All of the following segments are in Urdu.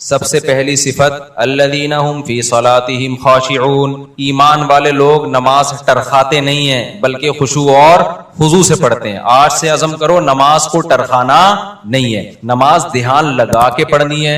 سب سے پہلی صفت الذین هم فی صلاتهم خاشعون، ایمان والے لوگ نماز ٹرخاتے نہیں ہیں بلکہ خشوع اور خضوع سے پڑھتے ہیں. آج سے عزم کرو نماز کو ٹرخانا نہیں ہے، نماز دھیان لگا کے پڑھنی ہے.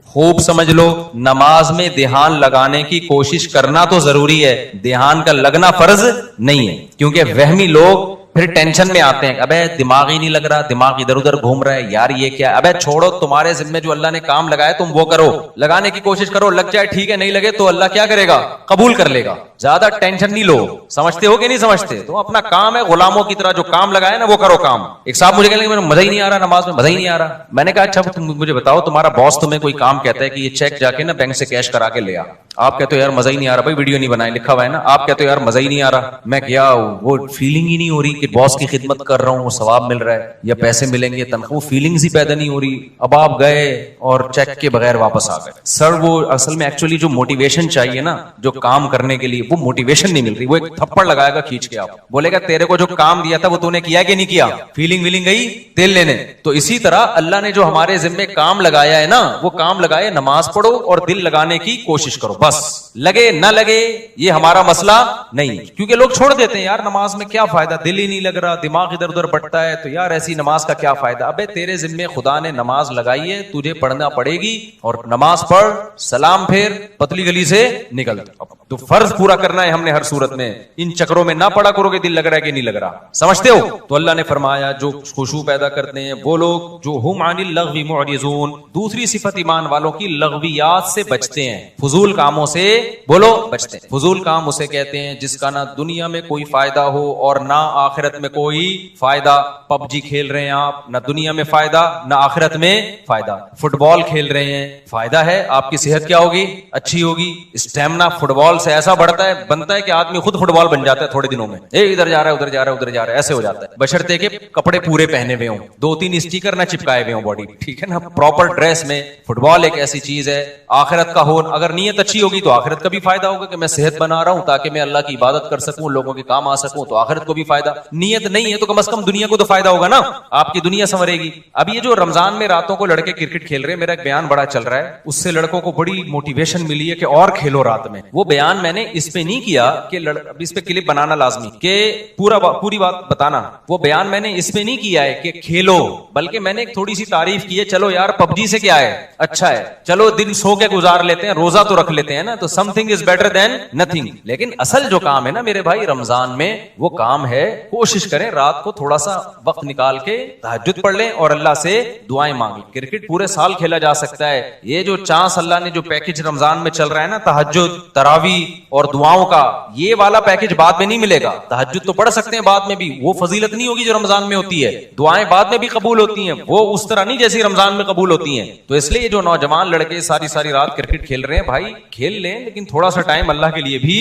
خوب سمجھ لو، نماز میں دھیان لگانے کی کوشش کرنا تو ضروری ہے، دھیان کا لگنا فرض نہیں ہے. کیونکہ وہمی لوگ پھر ٹینشن میں آتے ہیں، ابے دماغ ہی نہیں لگ رہا، دماغ ادھر ادھر گھوم رہا ہے، یار یہ کیا ہے. ابے چھوڑو، تمہارے ذمہ جو اللہ نے کام لگایا تم وہ کرو، لگانے کی کوشش کرو، لگ جائے ٹھیک ہے، نہیں لگے تو اللہ کیا کرے گا؟ قبول کر لے گا. زیادہ ٹینشن نہیں لو. سمجھتے ہو کہ نہیں سمجھتے؟ تو اپنا کام ہے، غلاموں کی طرح جو کام لگایا نا وہ کرو کام. ایک صاحب مجھے کہنے لگے مزہ ہی نہیں آ رہا نماز میں، مزہ ہی نہیں آ رہا. میں نے کہا اچھا تم مجھے بتاؤ، تمہارا باس تمہیں کوئی کام کہتا ہے کہ یہ چیک جا کے نا بینک سے کیش کرا کے لے آ، آپ کہتے ہو یار مزہ ہی نہیں آ رہا، بھائی ویڈیو نہیں بنائے لکھا ہوا ہے نا، آپ کہتے ہو یار مزہ ہی نہیں آ رہا. میں کیا وہ فیلنگ ہی نہیں ہو رہی کہ باس کی خدمت کر رہا ہوں، وہ ثواب مل رہا ہے یا پیسے ملیں گے تنخواہ، وہ فیلنگز ہی پیدا نہیں ہو رہی. اب آپ گئے اور چیک کے بغیر واپس آ گئے. سر وہ اصل میں ایکچولی جو موٹیویشن چاہیے نا جو کام کرنے کے لیے، وہ موٹیویشن نہیں مل رہی. وہ ایک تھپڑ لگائے گا کھینچ کے، آپ بولے گا تیرے کو جو کام دیا تھا وہ تو نے کیا کہ نہیں کیا، فیلنگ ویلنگ گئی تیل لینے. تو اسی طرح اللہ نے جو ہمارے ذمے کام لگایا ہے نا، وہ کام لگائے نماز پڑھو اور دل لگانے کی کوشش کرو. بس لگے نہ لگے یہ ہمارا مسئلہ نہیں. کیونکہ لوگ چھوڑ دیتے ہیں، یار نماز میں کیا فائدہ، دل ہی نہیں لگ رہا، دماغ ادھر ادھر بٹتا ہے، تو یار ایسی نماز کا کیا فائدہ. ابے تیرے ذمے خدا نے نماز لگائی ہے، تجھے پڑھنا پڑے گی، اور نماز پڑھ، سلام پھیر، پتلی گلی سے نکل. تو فرض پورا کرنا ہے ہم نے ہر صورت میں. ان چکروں میں نہ پڑا کرو کہ دل لگ رہا ہے کہ نہیں لگ رہا. سمجھتے ہو؟ تو اللہ نے فرمایا جو خشوع پیدا کرتے ہیں وہ لوگ جو ہم عن اللغو معرضون. دوسری صفت ایمان والوں کی لغویات سے بچتے ہیں، فضول کاموں سے بولو بچتے ہیں. فضول کام اسے کہتے ہیں جس کا نہ دنیا میں کوئی فائدہ ہو اور نہ آخرت میں کوئی فائدہ. پب جی کھیل رہے ہیں آپ، نہ دنیا میں فائدہ نہ آخرت میں فائدہ. فٹ بال کھیل رہے ہیں، فائدہ ہے، آپ کی صحت کیا ہوگی؟ اچھی ہوگی. اسٹیمنا فٹ بال سے ایسا بڑھتا ہے، بنتا ہے کہ آدمی خود فٹ بال بن جاتا ہے تھوڑے دنوں میں. ادھر جا رہا ہے ادھر جا رہا ہے ادھر جا رہا ہے، ایسے ہو جاتا ہے. بشرطے کہ کپڑے پورے پہنے ہوئے ہوں، 2-3 اسٹیکر نہ چپکائے ہوئے ہوں باڈی، ٹھیک ہے نا، پراپر ڈریس میں. فٹ بال ایک ایسی چیز ہے آخرت کا ہو، اگر نیت اچھی ہوگی تو آخرت کا بھی فائدہ ہوگا کہ میں صحت بنا رہا ہوں تاکہ میں اللہ کی عبادت کر سکوں، لوگوں کے کام آ سکوں، تو آخرت کو بھی فائدہ. نیت نہیں ہے تو کم از کم دنیا کو تو فائدہ ہوگا نا، آپ کی دنیا سنورے گی. اب یہ جو رمضان میں راتوں کو لڑکے کرکٹ کھیل رہے ہیں، میرا ایک بیان بڑا چل رہا ہے، اس سے لڑکوں کو بڑی موٹیویشن ملی ہے کہ اور کھیلو رات میں. وہ بیان میں نے اس پہ نہیں کیا کہ اس پہ کلپ بنانا لازمی کہ پوری بات بتانا. وہ بیان میں نے اس پہ نہیں کیا ہے کہ کھیلو، بلکہ میں نے ایک تھوڑی سی تعریف کی ہے. چلو یار پب جی سے کیا ہے، اچھا ہے، چلو دن سو کے گزار لیتے ہیں، روزہ تو رکھ لیتے ہیں نا، تو some thing is better than nothing. لیکن اصل جو کام ہے نا میرے بھائی رمضان میں، وہ کام ہے کوشش کریں رات کو تھوڑا سا وقت نکال کے تہجد پڑھ لیں اور اللہ سے دعائیں مانگیں. کرکٹ پورے سال کھیلا جا سکتا ہے. یہ جو چانس اللہ نے جو پیکج رمضان میں چل رہا ہے نا، تہجد، تراویح اور دعاؤں کا، یہ والا پیکج بعد میں نہیں ملے گا. تہجد تو پڑھ سکتے ہیں بعد میں بھی، وہ فضیلت نہیں ہوگی جو رمضان میں ہوتی ہے. دعائیں بعد میں بھی قبول ہوتی ہیں، وہ اس طرح نہیں جیسی رمضان میں قبول ہوتی ہیں. تو اس لیے جو نوجوان لڑکے ساری رات کرکٹ کھیل رہے ہیں، بھائی کھیل لیں، لیکن تھوڑا سا ٹائم اللہ کے لیے بھی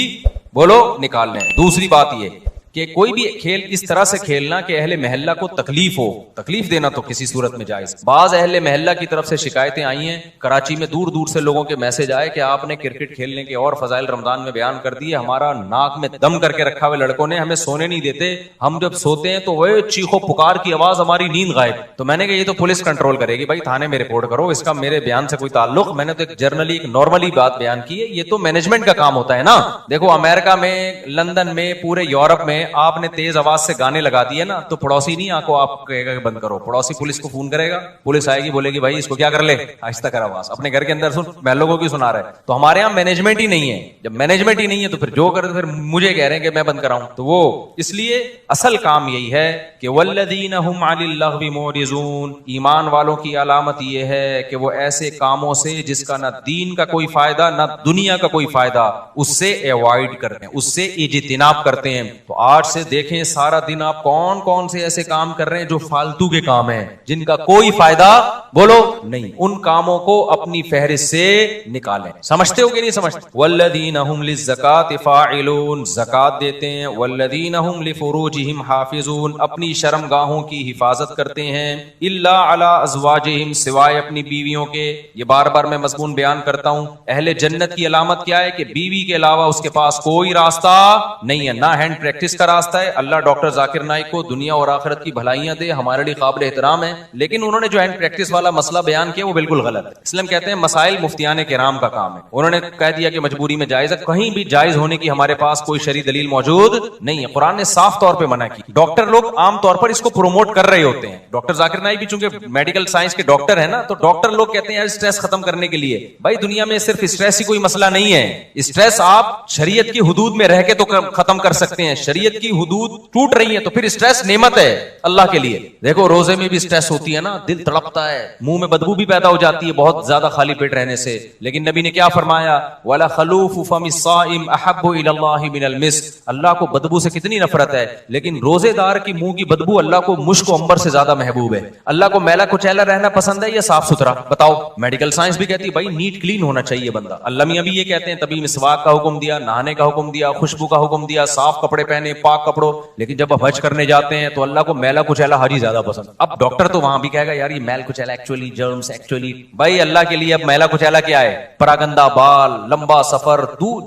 بولو نکال لیں. دوسری بات یہ کہ کوئی بھی کھیل اس طرح سے کھیلنا کہ اہل محلہ کو تکلیف ہو. تکلیف دینا تو کسی صورت میں جائز. بعض اہل محلہ کی طرف سے شکایتیں آئی ہیں، کراچی میں دور دور سے لوگوں کے میسج آئے کہ آپ نے کرکٹ کھیلنے کے اور فضائل رمضان میں بیان کر دیے، ہمارا ناک میں دم کر کے رکھا ہوئے لڑکوں نے، ہمیں سونے نہیں دیتے، ہم جب سوتے ہیں تو وہ چیخو پکار کی آواز، ہماری نیند غائب. تو میں نے کہا یہ تو پولیس کنٹرول کرے گی، بھائی تھانے میں رپورٹ کرو، اس کا میرے بیان سے کوئی تعلق. میں نے تو ایک جرنلی ایک نارملی بات بیان کی ہے، یہ تو مینجمنٹ کا کام ہوتا ہے نا. دیکھو امریکہ میں، لندن میں، پورے یورپ میں آپ نے تیز آواز سے گانے لگا دیے نا، تو پڑوسی نہیں آپ کو آپ کہے گا کہ بند کرو، پڑوسی پولیس کو فون کرے گا، پولیس آئے گی بولے گی بھائی اس کو کیا کر لے، آہستہ کر آواز، اپنے گھر کے اندر سن، محلوں کو کیوں سنا رہا ہے. تو ہمارے یہاں مینجمنٹ ہی نہیں ہے. جب مینجمنٹ ہی نہیں ہے تو پھر جو کرے، پھر مجھے کہہ رہے ہیں کہ میں بند کراؤں. تو وہ اس لیے اصل کام یہی ہے کہ والذین هم عن اللغو معرضون. ایمان والوں کی علامت یہ ہے کہ وہ ایسے کاموں سے جس کا نہ دین کا کوئی فائدہ نہ دنیا کا کوئی فائدہ، اس سے ایوائڈ کرتے ہیں، اس سے اجتناب کرتے ہیں. تو آج سے دیکھیں سارا دن آپ کون کون سے ایسے کام کر رہے ہیں جو فالتو کے کام ہیں، جن کا کوئی فائدہ بولو نہیں. ان کاموں کو اپنی فہرست سے نکالیں. سمجھتے ہو کہ نہیں سمجھتے؟ والذین هم للزکاة فاعلون. زکات دیتے ہیں. والذین هم لفروجهم حافظون. اپنی شرم گاہوں کی حفاظت کرتے ہیں. الا علی ازواجہم. سوائے اپنی بیویوں کے. یہ بار بار میں مضمون بیان کرتا ہوں. اہل جنت کی علامت کیا ہے کہ بیوی کے علاوہ اس کے پاس کوئی راستہ نہیں ہے. نہ ہینڈ پریکٹس کا راستہ ہے. اللہ ڈاکٹر ذاکر نائک کو دنیا اور آخرت کی بھلائیاں دے, ہمارے لیے قابل احترام ہے, لیکن انہوں نے جو اینڈ پریکٹس والا مسئلہ بیان کیا وہ بالکل غلط ہے. اس لیے ہم کہتے ہیں مسائل مفتیان کرام کا کام ہے. انہوں نے کہہ دیا کہ مجبوری میں جائز ہے, کہیں بھی جائز ہونے کی ہمارے پاس کوئی شرعی دلیل موجود نہیں ہے. قرآن نے صاف طور پہ منع کی. ڈاکٹر لوگ عام طور پر اس کو پروموٹ کر رہے ہوتے ہیں. ڈاکٹر ذاکر نائک بھی چونکہ میڈیکل سائنس کے ڈاکٹر ہیں نا, تو ڈاکٹر لوگ کہتے ہیں اسٹریس ختم کرنے کے لیے. بھائی دنیا میں صرف اسٹریس ہی کوئی مسئلہ نہیں ہے. اسٹریس آپ شریعت کی حدود میں رہ کے تو ختم کر سکتے ہیں. شریعت کی حدود ٹوٹ رہی ہے تو پھر اسٹریس نعمت ہے اللہ کے لیے. دیکھو روزے میں بھی اسٹریس ہوتی ہے نا, دل تڑپتا ہے, منہ میں بدبو بھی پیدا ہو جاتی ہے بہت زیادہ خالی پیٹ رہنے سے. لیکن نبی نے کیا فرمایا, وَلَا خَلُوفُ فَمِ الصَّائِمِ أَحَبُّ إِلَى اللَّهِ مِنَ الْمِسْكِ. اللہ کو بدبو سے کتنی نفرت ہے, لیکن روزے دار کی منہ کی بدبو اللہ کو مشک و عنبر سے زیادہ محبوب ہے. اللہ کو میلا کچیلا رہنا پسند ہے یا صاف ستھرا؟ بتاؤ. میڈیکل سائنس بھی کہتی ہے بھائی نیٹ کلین ہونا چاہیے بندہ. اللہ میاں بھی یہ کہتے ہیں, تبھی مسواک کا حکم دیا, نہانے کا حکم دیا, خوشبو کا حکم دیا, صاف کپڑے پہنے, پاک کپڑوں. لیکن جب آپ حج کرنے جاتے ہیں تو اللہ کو میلا کچیلا حاجی زیادہ پسند. اب ڈاکٹر تو وہاں بھی کہے گا یار یہ میل کچیلا ایکچولی جرمز ایکچولی. بھائی اللہ کے لیے اب میلا کچیلا کیا ہے؟ پراگندہ بال, لمبا سفر,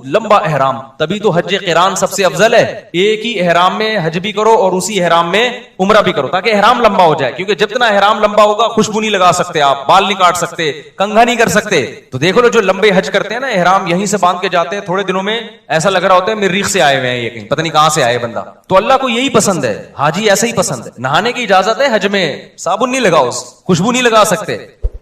لمبا احرام. تبھی تو حج قران سب سے افضل ہے. ایک ہی احرام میں حج بھی کرو اور اسی احرام میں عمرہ بھی کرو, تاکہ احرام لمبا ہو جائے. کیونکہ جتنا احرام لمبا ہوگا خوشبو نہیں لگا سکتے آپ, بال نہیں کاٹ سکتے, کنگھا نہیں کر سکتے. تو دیکھو لو جو لمبے حج کرتے ہیں نا, احرام یہیں سے باندھ کے جاتے ہیں, تھوڑے دنوں میں ایسا لگ رہا ہوتا ہے مریخ سے آئے ہوئے ہیں, یہ کہیں پتہ نہیں کہاں سے آئے بندہ. تو اللہ کو یہی پسند ہے, حاجی ایسا ہی پسند ہے. نہانے کی اجازت ہے حج میں, صابن نہیں لگاؤ, خوشبو نہیں لگا سکتے.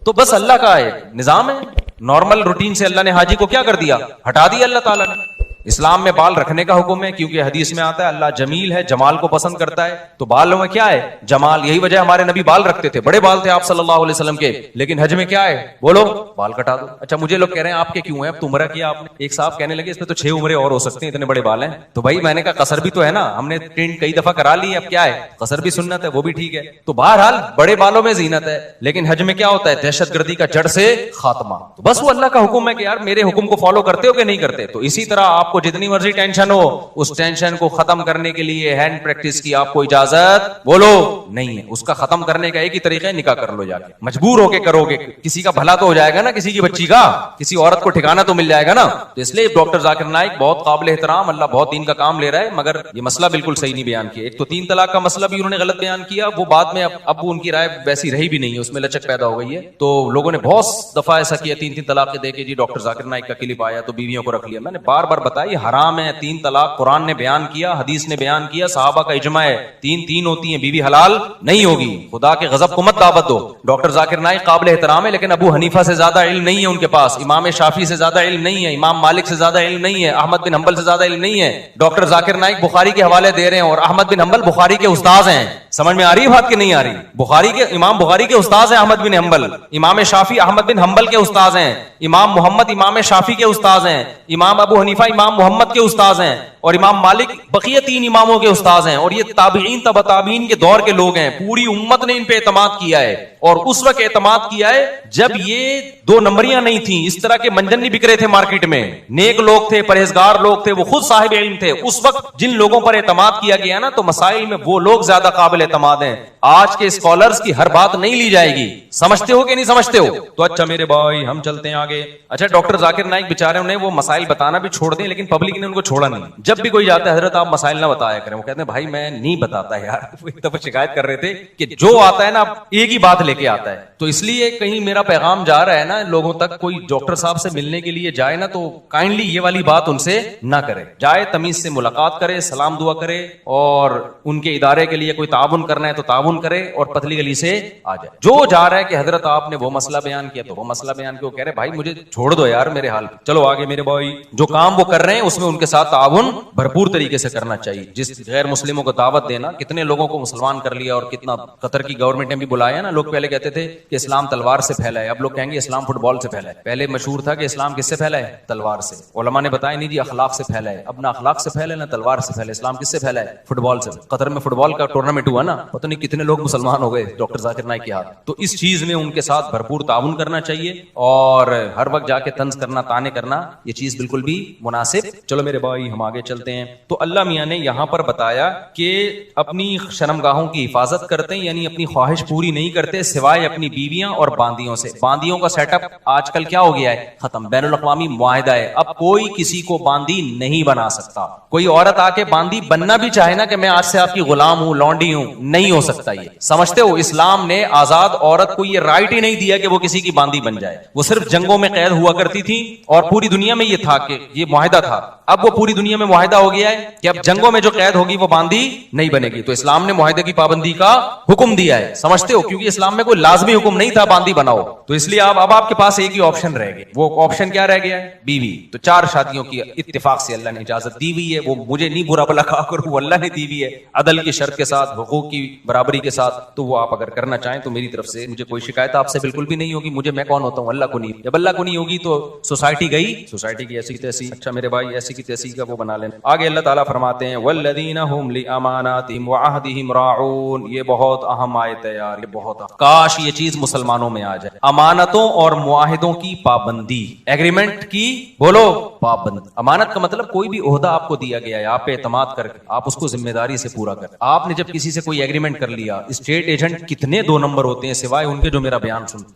تو بس اللہ کا نظام ہے. نارمل روٹین سے اللہ نے حاجی کو کیا کر دیا, ہٹا دیا اللہ تعالیٰ نے. اسلام میں بال رکھنے کا حکم ہے, کیونکہ حدیث میں آتا ہے اللہ جمیل ہے, جمال کو پسند کرتا ہے. تو بالوں میں کیا ہے, جمال. یہی وجہ ہمارے نبی بال رکھتے تھے, بڑے بال تھے آپ صلی اللہ علیہ وسلم کے. لیکن حج میں کیا ہے, بولو, بال کٹا دو. اچھا مجھے لوگ کہہ رہے ہیں آپ کے کیوں ہیں, اب تو عمرہ کیا آپ نے. ایک صاحب کہنے لگے اس میں تو 6 عمرے اور ہو سکتے ہیں, اتنے بڑے بال ہیں. تو بھائی میں نے کہا قصر بھی تو ہے نا, ہم نے ٹرینڈ کئی دفعہ کرا لی, اب کیا ہے, قصر بھی سنت ہے, وہ بھی ٹھیک ہے. تو بہرحال بڑے بالوں میں زینت ہے. لیکن حج میں کیا ہوتا ہے, دہشت گردی کا جڑ سے خاتمہ. تو بس وہ اللہ کا حکم ہے کہ یار میرے حکم کو فالو کرتے ہو کہ نہیں کرتے. تو اسی طرح آپ کو جتنی مرضی ٹینشن ہو, اس ٹینشن کو ختم کرنے کے لیے ہینڈ پریکٹس کی آپ کو اجازت بولو نہیں ہے. اس کا ختم کرنے کا ایک ہی طریقہ ہے, نکاح کر لو جا کے. مجبور ہو کے کرو گے, کسی کا بھلا تو ہو جائے گا نا, کسی کی بچی کا, کسی عورت کو ٹھکانا تو مل جائے گا نا. تو اس لیے ڈاکٹر ذاکر نائک بہت قابل احترام, اللہ بہت دین کا کام لے رہا ہے, مگر یہ مسئلہ بالکل صحیح نہیں بیان کیا. ایک تو 3 طلاق کا مسئلہ بھی انہوں نے غلط بیان کیا, وہ بعد میں اب ان کی رائے ویسی رہی بھی نہیں ہے, اس میں لچک پیدا ہو گئی ہے. تو لوگوں نے بہت دفعہ ایسا کیا, 3 طلاقیں دے کے جی ڈاکٹر ذاکر نائک کا کلپ آیا تو بیویوں کو رکھ لیا. میں نے بار بار بتایا یہ حرام ہے. 3 طلاق قرآن نے بیان کیا, حدیث نے بیان کیا, صحابہ کا اجماع ہے, 3 ہوتی ہیں, بیوی حلال نہیں ہوگی. خدا کے غضب کو مت دعوت دو. ڈاکٹر ذاکر نائک قابل احترام ہے, لیکن ابو حنیفہ سے زیادہ علم نہیں ہے ان کے پاس, امام شافعی سے زیادہ علم نہیں ہے, امام مالک سے زیادہ علم نہیں ہے, احمد بن حنبل سے زیادہ علم نہیں ہے. ڈاکٹر ذاکر نائک بخاری کے حوالے دے رہے ہیں, اور احمد بن حنبل بخاری کے استاذ ہیں. سمجھ میں آ رہی ہے بات کہ نہیں آ رہی؟ بخاری کے امام بخاری کے استاذ ہیں احمد بن حنبل, امام شافعی احمد بن حنبل کے استاذ ہیں, امام محمد امام شافعی کے استاذ ہیں, امام ابو حنیفہ امام محمد کے استاذ ہیں, اور امام مالک بقیہ 3 اماموں کے استاذ ہیں. اور یہ تابعین تبع تابعین کے دور کے لوگ ہیں. پوری امت نے ان پہ اعتماد کیا ہے, اور اس وقت اعتماد کیا ہے جب یہ 2 نمبریاں نہیں تھیں, اس طرح کے منجن نہیں بک رہے تھے مارکیٹ میں. نیک لوگ تھے, پرہیزگار لوگ تھے, وہ خود صاحب علم تھے. اس وقت جن لوگوں پر اعتماد کیا گیا نا, تو مسائل میں وہ لوگ زیادہ قابل اعتماد ہیں. آج کے اسکالرز کی ہر بات نہیں لی جائے گی. سمجھتے ہو کہ نہیں سمجھتے ہو؟ تو اچھا میرے بھائی ہم چلتے ہیں آگے. اچھا ڈاکٹر ذاکر نائک بیچارے نے وہ مسائل بتانا بھی چھوڑ دیں, لیکن پبلک نے ان کو چھوڑا نہیں. جب بھی کوئی جاتا ہے حضرت آپ مسائل نہ بتایا کریں, وہ کہتے ہیں بھائی میں نہیں بتاتا یار. وہ ایک دفعہ شکایت کر رہے تھے کہ جو آتا ہے نا ایک ہی بات لے کے آتا ہے. تو اس لیے کہیں میرا پیغام جا رہا ہے نا لوگوں تک, کوئی ڈاکٹر صاحب سے ملنے کے لیے جائے نا تو کائنڈلی یہ والی بات ان سے نہ کرے. جائے تمیز سے ملاقات کرے, سلام دعا کرے, اور ان کے ادارے کے لیے کوئی تعاون کرنا ہے تو تعاون کرے, اور پتلی گلی سے آ جائے. جو جا رہا ہے کہ حضرت آپ نے وہ مسئلہ بیان کیا تو وہ مسئلہ بیان کیا, وہ کہہ رہے بھائی مجھے چھوڑ دو یار میرے حال, چلو آگے میرے بھائی. جو کام وہ کر رہے ہیں اس میں ان کے ساتھ تعاون بھرپور طریقے سے کرنا چاہیے. جس غیر مسلموں کو دعوت دینا, کتنے لوگوں کو مسلمان کر لیا, اور کتنا قطر کی گورنمنٹ نے بھی بلایا نا. لوگ پہلے کہتے تھے کہ اسلام تلوار سے پھیلا ہے, اب لوگ کہیں گے اسلام فٹ بال سے پھیلا ہے. پہلے مشہور تھا کہ اسلام کس سے پھیلا ہے, تلوار سے. علماء نے بتایا نہیں جی اخلاق سے پھیلا ہے. اب نہ اخلاق سے پھیلا ہے نہ تلوار سے پھیلا ہے. اسلام کس سے پھیلا ہے, فٹ بال سے. قطر میں فٹ بال کا ٹورنامنٹ ہوا نا, پتہ نہیں کتنے لوگ مسلمان ہو گئے ڈاکٹر ذاکر نائک کے ہاتھ. تو اس چیز میں ان کے ساتھ بھرپور تعاون کرنا چاہیے, اور ہر وقت جا کے طنز کرنا, تانے کرنا, یہ چیز بالکل بھی مناسب. چلو میرے بھائی ہم آگے چلتے ہیں. تو اللہ میاں نے یہاں پر بتایا کہ اپنی شرمگاہوں کی حفاظت کرتے ہیں, یعنی اپنی خواہش پوری نہیں کرتے سوائے اپنی بیویاں اور باندیوں سے. باندیوں کا سیٹ اپ آج کل کیا ہو گیا ہے, ختم, بین الاقوامی معاہدہ ہے, اب کوئی کسی کو باندی نہیں بنا سکتا. کوئی عورت آ کے باندی بننا بھی چاہے نا کہ میں آج سے آپ کی غلام ہوں, لونڈی ہوں, نہیں ہو سکتا. یہ سمجھتے ہو اسلام نے آزاد عورت کو یہ رائٹ ہی نہیں دیا کہ وہ کسی کی باندی بن جائے. وہ صرف جنگوں میں قید ہوا کرتی تھی اور پوری دنیا میں یہ تھا کہ یہ معاہدہ تھا. اب وہ پوری دنیا میں معاہدہ ہو گیا ہے کہ اب جنگوں میں جو قید ہوگی وہ باندی نہیں بنے گی. تو اسلام نے معاہدے کی پابندی کا حکم دیا ہے, سمجھتے ہو, کیونکہ اسلام میں کوئی لازمی حکم نہیں تھا باندی بناؤ. تو اس لیے اب آپ کے پاس ایک ہی آپشن رہ گیا. وہ آپشن کیا رہ گیا ہے, بیوی. تو 4 شادیوں کی اتفاق سے اللہ نے اجازت دی ہوئی ہے. وہ مجھے نہیں برا بھلا کہا کروں, وہ اللہ نے دی ہوئی ہے عدل کی شرط کے ساتھ, حقوق کی برابری کے ساتھ. تو وہ آپ اگر کرنا چاہیں تو میری طرف سے مجھے کوئی شکایت آپ سے بالکل بھی نہیں ہوگی. مجھے, میں کون ہوتا ہوں, اللہ کو نہیں. جب اللہ کو نہیں ہوگی تو سوسائٹی گئی, سوسائٹی کی ایسی تیسی, اچھا میرے بھائی ایسی کی تیسی کا وہ بنا لینا. آگے اللہ تعالیٰ فرماتے ہیں والذین هم لاماناتهم وعهدهم راعون. یہ بہت اہم آیت ہے یار, یہ بہت کاش یہ چیز مسلمانوں میں آ جائے. امانتوں اور معاہدوں کی پابندی, ایگریمنٹ کی بولو پابند. امانت کا مطلب کوئی بھی عہدہ آپ کو دیا گیا ہے, آپ پہ اعتماد کر کے آپ اس کو ذمہ داری سے پورا کر. آپ نے جب کسی سے کوئی ایگریمنٹ کر لیا, اسٹیٹ ایجنٹ کتنے 2 نمبر ہوتے ہیں سوائے ان کے جو میرا بیان سن.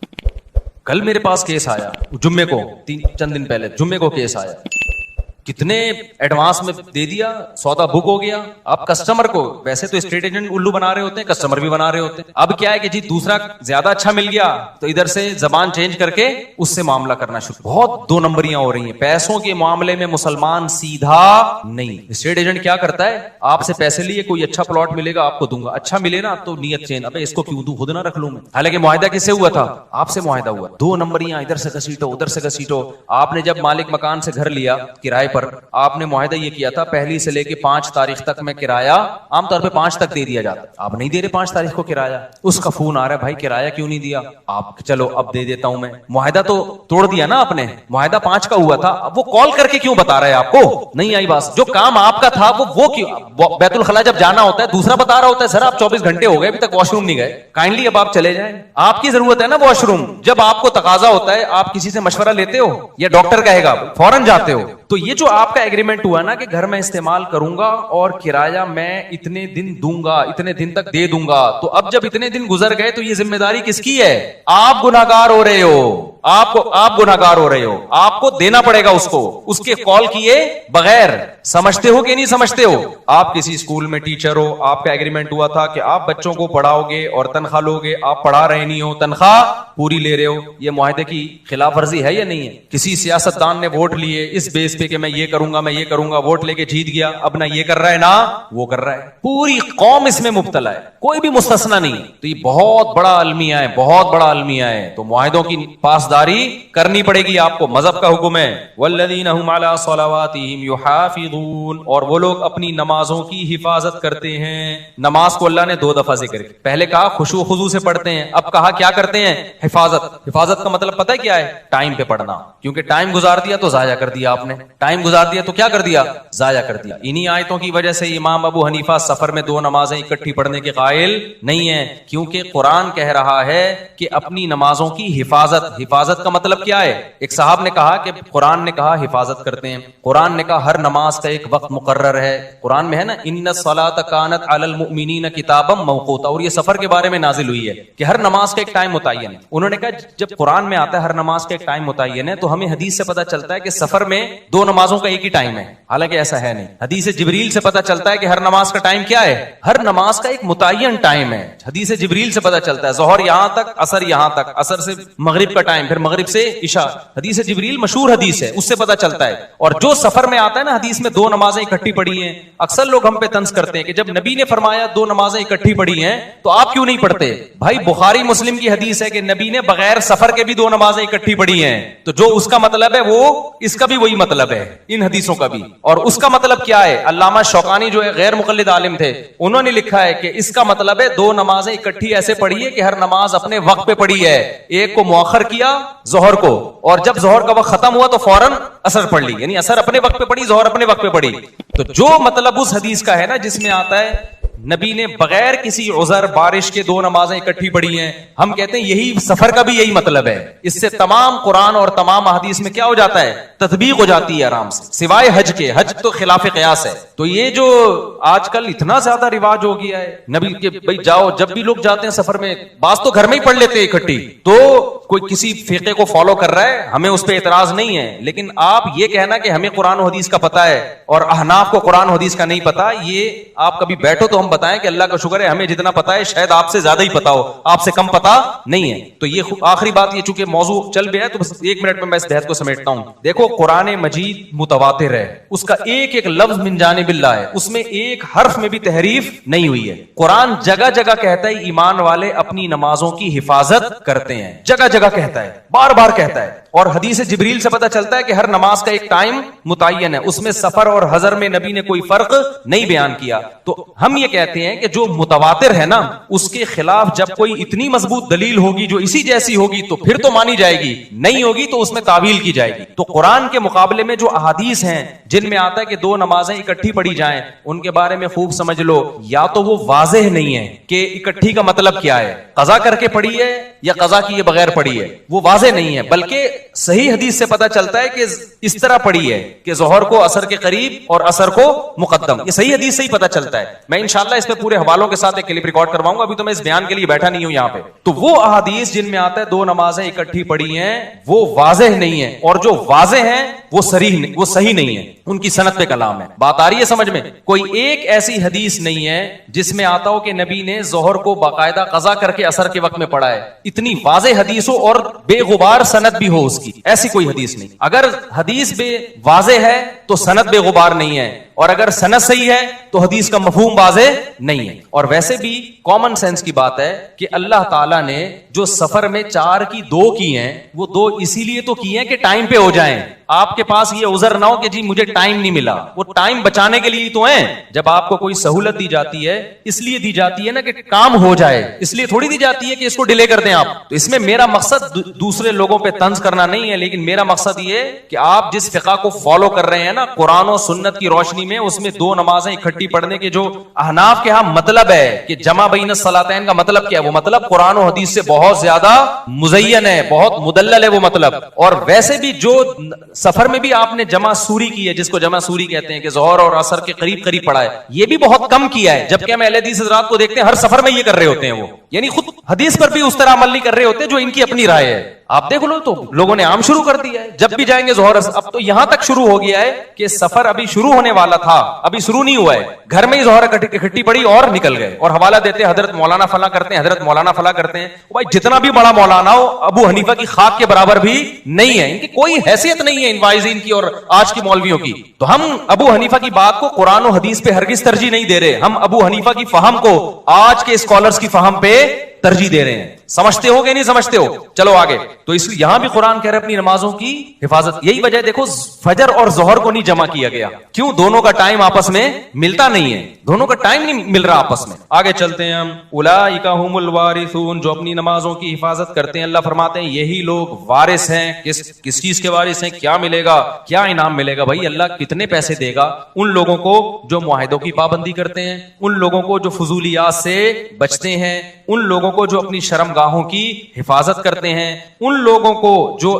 کل میرے پاس کیس آیا, جمعے کو, چند دن پہلے جمعے کو کیس آیا, کتنے ایڈوانس میں دے دیا, سودا بک ہو گیا. اب کسٹمر کو, ویسے تو اسٹیٹ ایجنٹ الو بنا رہے ہوتے ہیں, کسٹمر بھی بنا رہے ہوتے ہیں. اب کیا ہے کہ جی دوسرا زیادہ اچھا مل گیا تو ادھر سے زبان چینج کر کے اس سے معاملہ کرنا شروع. بہت 2 نمبریاں ہو رہی ہیں پیسوں کے معاملے میں. مسلمان سیدھا نہیں. اسٹیٹ ایجنٹ کیا کرتا ہے, آپ سے پیسے لیے, کوئی اچھا پلاٹ ملے گا آپ کو دوں گا, اچھا ملے نا تو نیت چینج, ابے اس کو کیوں دوں, خود نہ رکھ لوں میں. حالانکہ معاہدہ کس سے ہوا تھا, آپ سے معاہدہ ہوا. 2 نمبریاں, ادھر سے گھسیٹو ادھر سے گھسیٹو. آپ نے جب مالک مکان سے گھر لیا کرائے پر, آپ نے معاہدہ یہ کیا تھا پہلی سے لے کے 5 تاریخ تک میں کرایہ, عام طور پہ 5 تک دے دیا جاتا. آپ نہیں دے رہے 5 تاریخ کو کرایہ, اس کا فون آ رہا ہے بھائی کرایہ کیوں نہیں دیا. آپ چلو اب دے دیتا ہوں میں. معاہدہ تو توڑ دیا نا آپ نے, معاہدہ 5 کا ہوا تھا. اب وہ کال کر کے کیوں بتا رہا ہے آپ کو, نہیں آئی بات. جو کام آپ کا تھا وہ کیوں, بیت الخلا جب جانا ہوتا ہے دوسرا بتا رہا ہوتا ہے, سر آپ 24 گھنٹے ہو گئے ابھی تک واش روم نہیں گئے, کائنڈلی اب آپ چلے جائیں. آپ کی ضرورت ہے نا واش روم, جب آپ کو تقاضا ہوتا ہے آپ کسی سے مشورہ لیتے ہو یا ڈاکٹر کہے گا فوراً جاتے ہو. تو یہ جو آپ کا ایگریمنٹ ہوا نا کہ گھر میں استعمال کروں گا اور کرایہ میں اتنے دن دوں گا, اتنے دن تک دے دوں گا, تو اب جب اتنے دن گزر گئے تو یہ ذمہ داری کس کی ہے, آپ گناہگار ہو رہے ہو, آپ گناہگار ہو رہے ہو, آپ کو دینا پڑے گا اس کو, اس کے کال کیے بغیر. سمجھتے ہو کہ نہیں سمجھتے ہو. آپ کسی اسکول میں ٹیچر ہو, آپ کا ایگریمنٹ ہوا تھا کہ آپ بچوں کو پڑھاؤ گے اور تنخواہ لو گے, آپ پڑھا رہے نہیں ہو, تنخواہ پوری لے رہے ہو. یہ معاہدے کی خلاف ورزی ہے یا نہیں ہے. کسی سیاستدان نے ووٹ لیے اس بیس پہ کہ میں یہ کروں گا میں یہ کروں گا, ووٹ لے کے جیت گیا, اب نہ یہ کر رہا ہے نہ وہ کر رہا ہے, پوری قوم اس میں مبتلا ہے, کوئی بھی مستثنا نہیں. تو یہ بہت بڑا المیہ ہے, بہت بڑا المیہ ہے. تو معاہدوں کی پاسداری کرنی پڑے گی آپ کو, مذہب کا حکم ہے. والذین هم علی صلواتہم یحافظون, اور وہ لوگ اپنی نمازوں کی حفاظت کرتے ہیں. نماز کو اللہ نے 2 دفعہ ذکر کیا, پہلے کہا خشوع و خضوع سے پڑھتے ہیں, اب کہا کیا کرتے ہیں, حفاظت. حفاظت کا مطلب پتہ ہے کیا ہے, ٹائم پہ پڑھنا. کیونکہ ٹائم گزار دیا تو ضائع کر دیا آپ نے, ٹائم گزار دیا تو کیا کر دیا, ضائع کر دیا. انہی آیتوں کی وجہ سے امام ابو حنیفہ سفر میں 2 نمازیں اکٹھی پڑھنے کے قائل نہیں ہیں, کیونکہ قرآن کہہ رہا ہے کہ اپنی نمازوں کی حفاظت. حفاظت کا مطلب کیا ہے, ایک صاحب نے کہا کہ قرآن نے کہا حفاظت کرتے ہیں, قرآن نے کہا ہر نماز کا ایک وقت مقرر ہے. قرآن میں ہے نا ان الصلاۃ کانت علی المؤمنین کتابا موقوتا, اور یہ سفر کے بارے میں نازل ہوئی ہے کہ ہر نماز کا ایک ٹائم متعین ہے. انہوں نے کہا جب قرآن میں آتا ہے ہر نماز کا ایک ٹائم متعین ہے, تو ہمیں حدیث سے پتہ چلتا ہے کہ سفر میں 2 نمازوں کا ایک ہی ٹائم ہے. حالانکہ ایسا ہے نہیں. حدیث جبریل سے پتہ چلتا ہے کہ ہر نماز کا ٹائم کیا ہے, ہر نماز کا ایک متعین ٹائم ہے. حدیث جبریل سے پتہ چلتا ہے ظہر یہاں تک, عصر یہاں تک, عصر سے مغرب کا ٹائم, پھر مغرب سے عشاء. حدیث جبریل مشہور حدیث ہے, اس سے پتہ چلتا ہے. اور جو سفر میں آتا ہے نا حدیث میں 2 نمازیں اکٹھی پڑھی ہیں, اکثر لوگ ہم پہ طنز کرتے ہیں کہ جب نبی نے فرمایا 2 نمازیں اکٹھی پڑھی ہیں تو آپ کیوں نہیں پڑھتے. بھائی بخاری مسلم کی حدیث ہے کہ نبی نے بغیر سفر کے بھی 2 نمازیں اکٹھی پڑھی ہیں, تو جو اس کا مطلب ہے وہ اس کا بھی وہی مطلب ہے, ان حدیثوں کا بھی. اور اس کا مطلب کیا ہے, علامہ شوکانی جو ہے غیر مقلد عالم تھے, انہوں نے لکھا ہے کہ اس کا مطلب ہے 2 نمازیں اکٹھی ایسے پڑھی ہے کہ ہر نماز اپنے وقت پہ پڑھی ہے. ایک کو مؤخر کیا ظہر کو, اور جب ظہر کا وقت ختم ہوا تو فوراً عصر پڑھ لی, یعنی عصر اپنے وقت پہ پڑھی, ظہر اپنے وقت پہ پڑھی. تو جو مطلب اس حدیث کا ہے نا جس میں آتا ہے نبی نے بغیر کسی عذر بارش کے 2 نمازیں اکٹھی پڑھی ہیں. ہم کہتے ہیں یہی سفر کا بھی یہی مطلب ہے. اس سے تمام قرآن اور تمام احادیث میں کیا ہو جاتا ہے؟ تطبیق ہو جاتی ہے آرام سے, سوائے حج کے. حج تو خلاف قیاس ہے. تو یہ جو آج کل اتنا زیادہ رواج ہو گیا ہے نبی کے بھائی جاؤ, جب بھی لوگ جاتے ہیں سفر میں, بعض تو گھر میں ہی پڑھ لیتے ہیں اکٹھی, تو کوئی کسی فقہ کو فالو کر رہا ہے, ہمیں اس پہ اعتراض نہیں ہے. لیکن آپ یہ کہنا کہ ہمیں قرآن و حدیث کا پتہ ہے اور احناف کو قرآن و حدیث کا نہیں پتا, یہ آپ کبھی بیٹھو تو ہم بتائیں کہ اللہ کا شکر ہے ہمیں جتنا پتا ہے شاید آپ سے زیادہ ہی پتا ہو, آپ سے کم پتا نہیں ہے. تو یہ آخری بات, یہ چونکہ موضوع چل گیا ہے تو بس 1 منٹ میں اس بحث کو سمیٹتا ہوں. دیکھو قرآن مجید متواتر ہے, اس کا ایک ایک لفظ من جانب اللہ ہے, اس میں ایک حرف میں بھی تحریف نہیں ہوئی ہے. قرآن جگہ جگہ کہتا ہے ایمان والے اپنی نمازوں کی حفاظت کرتے ہیں, جگہ جگہ کہتا ہے, بار بار کہتا ہے. اور حدیث جبریل سے پتہ چلتا ہے کہ ہر نماز کا ایک ٹائم متعین ہے, اس میں سفر اور حضر میں نبی نے کوئی فرق نہیں بیان کیا. تو ہم یہ کہتے ہیں کہ جو متواتر ہے نا, اس کے خلاف جب کوئی اتنی مضبوط دلیل ہوگی جو اسی جیسی ہوگی تو پھر تو مانی جائے گی, نہیں ہوگی تو اس میں تعویل کی جائے گی. تو قرآن کے مقابلے میں جو احادیث ہیں جن میں آتا ہے کہ 2 نمازیں اکٹھی پڑھی جائیں, ان کے بارے میں خوب سمجھ لو, یا تو وہ واضح نہیں ہے کہ اکٹھی کا مطلب کیا ہے, قضا کر کے پڑھی ہے یا قضا کیے بغیر پڑھی ہے, وہ واضح نہیں ہے. بلکہ صحیح حدیث سے پتہ چلتا ہے کہ اس طرح پڑھی ہے کہ ظہر کو عصر کے قریب اور عصر کو مقدم, یہ صحیح حدیث سے ہی پتہ چلتا ہے. میں انشاءاللہ اس پہ پورے حوالوں کے ساتھ ایک کلپ ریکارڈ کرواؤں گا, ابھی تو میں اس بیان کے لیے بیٹھا نہیں ہوں یہاں پہ. تو وہ احادیث جن میں آتا ہے 2 نمازیں اکٹھی پڑھی ہیں وہ واضح نہیں ہے, اور جو واضح ہیں وہ صحیح نہیں ہے, ان کی سند پہ کلام ہے. بات آ رہی ہے سمجھ میں؟ کوئی ایک ایسی حدیث نہیں ہے جس میں آتا ہو کہ نبی نے ظہر کو باقاعدہ قضا کر کے عصر کے وقت میں پڑھا ہے, اتنی واضح حدیث ہو اور بے غبار سند بھی ہو اس کی, ایسی کوئی حدیث نہیں. اگر حدیث بے واضح ہے تو سند بے غبار نہیں ہے, اور اگر سند صحیح ہے تو حدیث کا مفہوم واضح نہیں ہے. اور ویسے بھی کامن سینس کی بات ہے کہ اللہ تعالیٰ نے جو سفر میں 4 کی 2 کی ہیں, وہ 2 اسی لیے تو کی ہیں کہ ٹائم پہ ہو جائیں. آپ کے پاس یہ عذر نہ ہو کہ جی مجھے ٹائم نہیں ملا, وہ ٹائم بچانے کے لیے تو ہیں. جب آپ کو کوئی سہولت دی جاتی ہے اس لیے دی جاتی ہے نا کہ کام ہو جائے, اس لیے تھوڑی دی جاتی ہے کہ اس کو ڈیلے کر دیں آپ. تو اس میں میرا مقصد دوسرے لوگوں پہ طنز کرنا نہیں ہے, لیکن میرا مقصد یہ کہ آپ جس فقہ کو فالو کر رہے ہیں نا قرآن و سنت کی روشنی میں, اس میں 2 نمازیں اکٹھی پڑھنے کے جو احناف کے ہاں مطلب ہے کہ جمع بین الصلاتین کا مطلب کیا ہے, وہ مطلب قرآن و حدیث سے بہت زیادہ مزین ہے, بہت مدلل ہے وہ مطلب. اور ویسے بھی جو سفر میں بھی آپ نے جمع سوری کی ہے, جس کو جمع سوری کہتے ہیں کہ ظہر اور عصر کے قریب قریب پڑھا ہے, یہ بھی بہت کم کیا ہے. جبکہ ہم اہل حدیث حضرات کو دیکھتے ہیں ہر سفر میں یہ کر رہے ہوتے ہیں, وہ یعنی خود حدیث پر بھی اس طرح عمل نہیں کر رہے ہوتے جو ان کی اپنی رائے ہے. آپ دیکھ لو تو لوگوں نے عام شروع کر دیا ہے, جب بھی جائیں گے ظہر. اب تو یہاں تک شروع ہو گیا ہے کہ سفر ابھی شروع ہونے والا تھا, ابھی شروع نہیں ہوا ہے, گھر میں ہی ظہر اکٹھی پڑی اور نکل گئے, اور حوالہ دیتے ہیں حضرت مولانا فلاں کرتے ہیں, حضرت مولانا فلاں کرتے ہیں. بھائی جتنا بھی بڑا مولانا ہو ابو حنیفہ کی خاک کے برابر بھی نہیں ہے, ان کی کوئی حیثیت نہیں ہے ان واعظین کی اور آج کی مولویوں کی. تو ہم ابو حنیفہ کی بات کو قرآن و حدیث پہ ہرگز ترجیح نہیں دے رہے, ہم ابو حنیفہ کی فہم کو آج کے اسکالرز کی فہم پہ ترجیح دے رہے ہیں. سمجھتے ہو کہ نہیں سمجھتے ہو؟ چلو آگے. تو اس لیے یہاں بھی قرآن کہہ رہے اپنی نمازوں کی حفاظت. یہی وجہ دیکھو فجر اور ظہر کو نہیں جمع کیا گیا, کیوں؟ دونوں کا ٹائم آپس میں ملتا نہیں ہے, دونوں کا ٹائم نہیں مل رہا آپس میں. آگے چلتے ہیں ہم. اولئک هم الوارثون, جو اپنی نمازوں کی حفاظت کرتے ہیں. اللہ فرماتے ہیں یہی لوگ وارث ہیں. کس چیز کے وارث ہیں؟ کیا ملے گا, کیا انعام ملے گا؟ بھائی اللہ کتنے پیسے دے گا ان لوگوں کو جو معاہدوں کی پابندی کرتے ہیں, ان لوگوں کو جو فضولیات سے بچتے ہیں, ان لوگوں کو جو اپنی شرمگاہوں کی حفاظت کرتے ہیں, ان لوگوں کو جو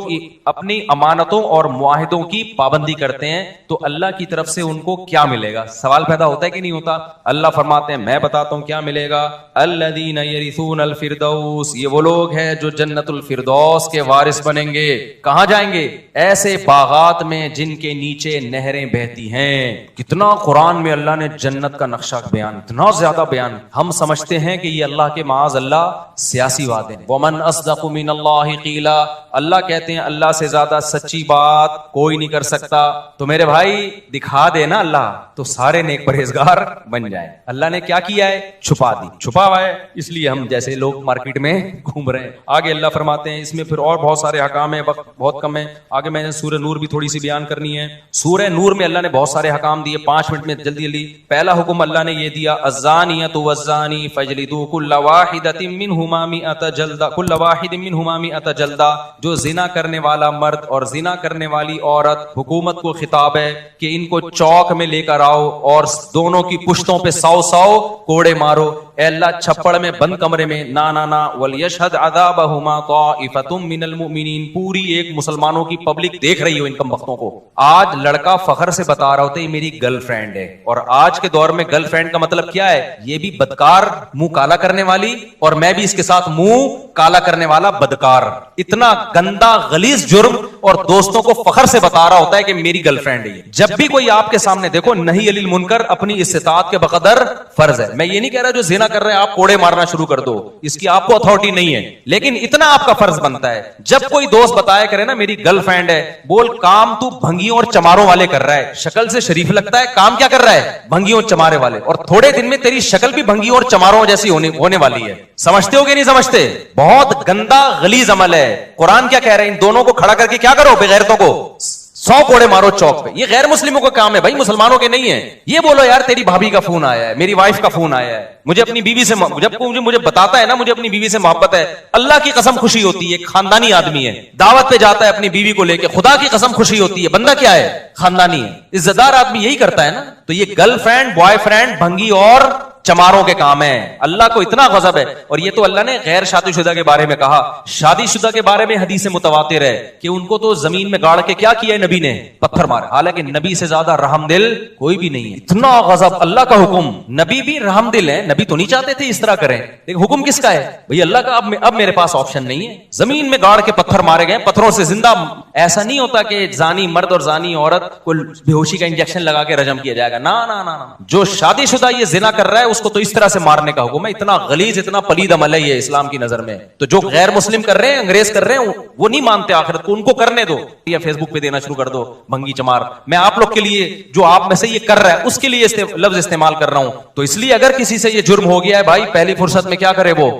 اپنی امانتوں اور معاہدوں کی پابندی کرتے ہیں. تو اللہ کی طرف سے ان کو کیا ملے گا؟ سوال پیدا ہوتا ہے کہ نہیں ہوتا؟ اللہ فرماتے ہیں میں بتاتا ہوں کیا ملے گا. الذین یرثون الفردوس, یہ وہ لوگ ہیں جو جنت الفردوس کے وارث بنیں گے. کہاں جائیں گے؟ ایسے باغات میں جن کے نیچے نہریں بہتی ہیں. کتنا قرآن میں اللہ نے جنت کا نقشہ بیان, اتنا زیادہ بیان. ہم سمجھتے ہیں کہ یہ اللہ کے معاذ اللہ سیاسی وعدے ہیں. ومن اصدق من اللہ قیلا, اللہ کہتے ہیں اللہ سے زیادہ سچی بات کوئی نہیں کر سکتا. تو میرے بھائی دکھا دے نا اللہ, تو سارے نیک پرہیزگار بن جائیں. اللہ نے کیا کیا ہے؟ چھپا دی, چھپا ہوا ہے, اس لیے ہم جیسے لوگ مارکیٹ میں گھوم رہے ہیں. آگے اللہ فرماتے ہیں, اس میں پھر اور بہت سارے احکام ہیں, وقت بہت کم ہے. آگے میں نے سورہ نور بھی تھوڑی سی بیان کرنی ہے. سورہ نور میں اللہ نے بہت سارے احکام دیے, 5 منٹ میں جلدی جلدی. پہلا حکم اللہ نے یہ دیا, الزانیۃ والزانی فاجلدوا کل واحدۃ منہما 100 مئۃ جلدہ کل واحد منہما مئۃ جلدہ. جو زنا کرنے والا مرد اور زنا کرنے والی عورت, حکومت کو خطاب ہے کہ ان کو چوک میں لے کر آؤ اور دونوں کی پشتوں پہ 100 کوڑے مارو. اے اللہ چھپڑ میں بند کمرے میں نا نا نا. وَلْيَشْهَدْ عَذَابَهُمَا طَائِفَةٌ مِّنَ الْمُؤْمِنِينَ. پوری ایک مسلمانوں کی پبلک دیکھ رہی ہو ان کم بختوں کو. آج لڑکا فخر سے بتا رہا ہوتا ہے میری گرل فرینڈ ہے, اور آج کے دور میں گرل فرینڈ کا مطلب کیا ہے؟ یہ بھی بدکار, منہ کالا کرنے والی, اور میں بھی اس کے ساتھ منہ کالا کرنے والا بدکار. اتنا گندا غلیظ جرم, اور دوستوں کو فخر سے بتا رہا ہوتا ہے کہ میری گرل فرینڈ ہے. جب بھی کوئی آپ کے سامنے دیکھو, نہی علی المنکر اپنی استطاعت کے بقدر فرض ہے. میں یہ نہیں کہہ رہا جو زنا کر رہے ہیں آپ کوڑے مارنا شروع کر دو, اس کی آپ کو اتھارٹی نہیں ہے, لیکن اتنا آپ کا فرض بنتا ہے جب کوئی دوست بتایا کرے نا میری گرل فرینڈ ہے, بول کام تو بھنگیوں اور چماروں والے کر رہا ہے. شکل سے شریف لگتا ہے, کام کیا کر رہا ہے؟ بھنگیوں اور چمارے والے. اور تھوڑے دن میں تیری شکل بھی بھنگیوں اور چماروں جیسی ہونے والی ہے. سمجھتے ہو کہ نہیں سمجھتے؟ بہت گندا غلیظ عمل ہے. قرآن کیا کہہ رہے ہیں؟ ان دونوں کو کھڑا کر کے کیا کرو؟ بغیرتوں کو 100 کوڑے مارو چوک پہ. یہ غیر مسلموں کا کام ہے بھائی, مسلمانوں کے نہیں ہے. یہ بولو یار تیری بھابھی کا فون آیا ہے, میری وائف کا فون آیا ہے, مجھے اپنی بیوی سے, جب مجھے بتاتا ہے نا مجھے اپنی بیوی سے محبت ہے, اللہ کی قسم خوشی ہوتی ہے. خاندانی آدمی ہے, دعوت پہ جاتا ہے اپنی بیوی کو لے کے, خدا کی قسم خوشی ہوتی ہے. بندہ کیا ہے؟ خاندانی ہے. عزت دار آدمی یہی کرتا ہے نا. تو یہ گرل فرینڈ, بوائے فرینڈ, بھنگی اور چماروں کے کام ہیں. اللہ کو اتنا غضب ہے. اور یہ تو اللہ نے غیر شادی شدہ کے بارے میں کہا. شادی شدہ کے بارے میں حدیث متواتر ہے کہ ان کو تو زمین میں گاڑ کے کیا کیا ہے نبی نے؟ پتھر مارے. حالانکہ نبی سے زیادہ رحم دل کوئی بھی نہیں ہے. اتنا غضب, اللہ کا حکم. نبی بھی رحم دل ہے, نبی تو نہیں چاہتے تھے اس طرح کریں, لیکن حکم کس کا ہے بھئی؟ اللہ کا. اب میرے پاس آپشن نہیں ہے. زمین میں گاڑ کے پتھر مارے گئے, پتھروں سے زندہ. ایسا نہیں ہوتا کہ زانی مرد اور زانی عورت کو بے ہوشی کا انجیکشن لگا کے رجم کیا جائے گا. نا نا نا, جو شادی شدہ یہ زنا کر رہا ہے اس کو تو اس طرح سے مارنے کا حکم ہے. اتنا غلیظ, اتنا پلید عمل ہے یہ اسلام کی نظر میں. تو جو غیر مسلم کر رہے ہیں, انگریز کر رہے ہیں, وہ نہیں مانتے آخرت کو, ان کو کرنے دو. یا فیس بک پہ دینا شروع کر دو بھنگی چمار. میں آپ لوگ کے لیے جو آپ میں سے یہ کر رہا ہے اس کے لیے لفظ استعمال کر رہا ہوں. تو اس لیے اگر کسی سے یہ جرم ہو گیا ہے بھائی, پہلی فرصت میں کیا کرے وہ؟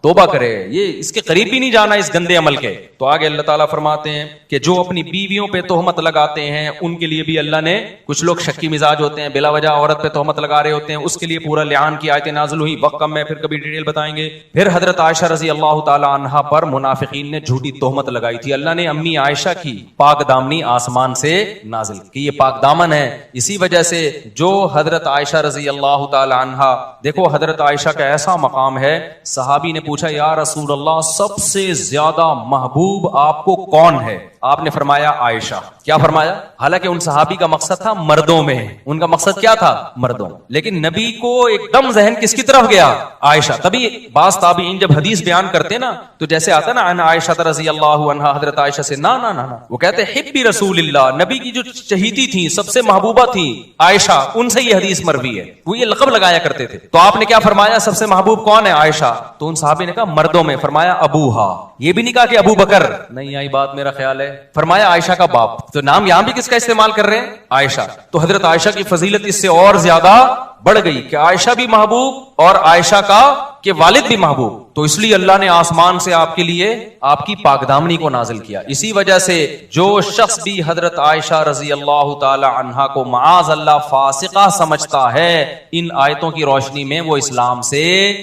توبہ کرے. یہ اس کے قریب بھی نہیں جانا اس گندے عمل کے. تو آگے اللہ تعالیٰ فرماتے ہیں کہ جو اپنی بیویوں پہ تہمت لگاتے ہیں ان کے لیے بھی اللہ نے, کچھ لوگ شکی مزاج ہوتے ہیں, بلا وجہ عورت پہ تہمت لگا رہے ہوتے ہیں, اس کے لیے پورا لعان کی آیتیں نازل ہوئی. وقت کم ہے, پھر کبھی ڈیٹیل بتائیں گے. پھر حضرت عائشہ رضی اللہ تعالی عنہا پر منافقین نے جھوٹی تہمت لگائی تھی. اللہ نے امی عائشہ کی پاک دامنی آسمان سے نازل کی, یہ پاک دامن ہے. اسی وجہ سے جو حضرت عائشہ رضی اللہ تعالی عنہا, دیکھو حضرت عائشہ کا ایسا مقام ہے, صحابی نے پوچھا یا رسول اللہ سب سے زیادہ محبوب آپ کو کون ہے؟ آپ نے فرمایا عائشہ. کیا فرمایا؟ حالانکہ ان صحابی کا مقصد تھا مردوں میں, ان کا مقصد کیا تھا؟ مردوں. لیکن نبی کو ایک دم ذہن کس کی طرف گیا؟ عائشہ. تبھی بعض تابعین جب حدیث بیان کرتے نا تو جیسے آتا نا ان عائشہ رضی اللہ عنہا, حضرت عائشہ سے نا نا نا, وہ کہتے حبی رسول اللہ, نبی کی جو چہیتی تھی, سب سے محبوبہ تھی عائشہ, ان سے یہ حدیث مروی ہے. وہ یہ لقب لگایا کرتے تھے. تو آپ نے کیا فرمایا؟ سب سے محبوب کون ہے؟ عائشہ. تو ان صحابی نے کہا مردوں میں. فرمایا ابوہا. یہ بھی نہیں کہا کہ ابو بکر, نہیں آئی بات میرا خیال ہے. فرمایا عائشہ کا باپ. تو نام یہاں بھی کس کا استعمال کر رہے ہیں؟ عائشہ. تو حضرت عائشہ کی فضیلت اس سے اور زیادہ بڑھ گئی کہ عائشہ بھی محبوب اور عائشہ کا کہ والد بھی محبوب. تو اس لیے اللہ نے آسمان سے آپ کے لیے آپ کی پاک دامنی کو نازل کیا. اسی وجہ سے جو شخص بھی حضرت عائشہ رضی اللہ تعالی عنہا کو معاذ اللہ فاسقہ سمجھتا ہے, ان آیتوں کی روشنی میں وہ اسلام سے